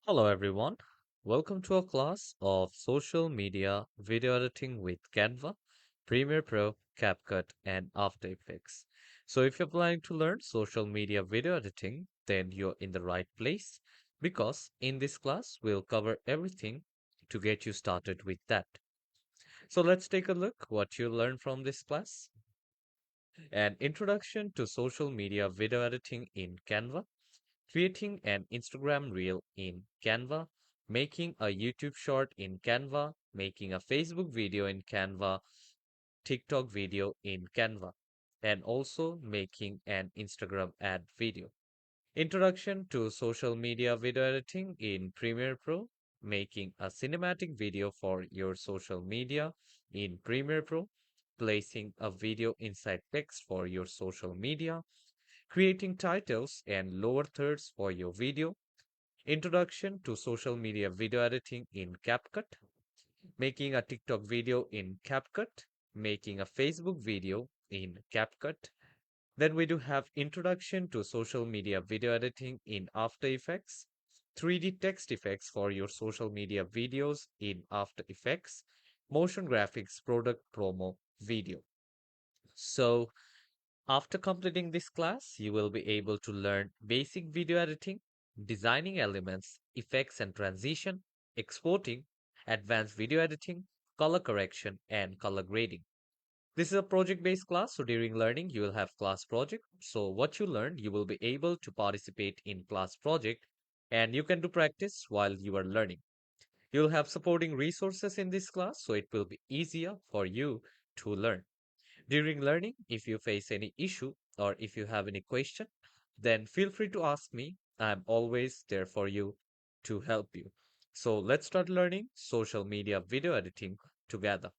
Hello everyone. Welcome to a class of social media video editing with Canva, Premiere Pro, CapCut, and After Effects. So if you're planning to learn social media video editing, then you're in the right place because in this class we'll cover everything to get you started with that. So let's take a look what you learn from this class. An introduction to social media video editing in Canva, creating an Instagram reel in Canva, making a YouTube short in Canva, making a Facebook video in Canva, TikTok video in Canva, and also making an Instagram ad video. Introduction to social media video editing in Premiere Pro, making a cinematic video for your social media in Premiere Pro, placing a video inside text for your social media, creating titles and lower thirds for your video, introduction to social media video editing in CapCut, making a TikTok video in CapCut, making a Facebook video in CapCut. Then we do have introduction to social media video editing in After Effects, 3D text effects for your social media videos in After Effects, motion graphics product promo video. So after completing this class, you will be able to learn basic video editing, designing elements, effects and transition, exporting, advanced video editing, color correction, and color grading. This is a project-based class, so during learning, you will have class project. So what you learned, you will be able to participate in class project, and you can do practice while you are learning. You'll have supporting resources in this class, so it will be easier for you to learn. During learning, if you face any issue or if you have any question, then feel free to ask me. I'm always there for you to help you. So let's start learning social media video editing together.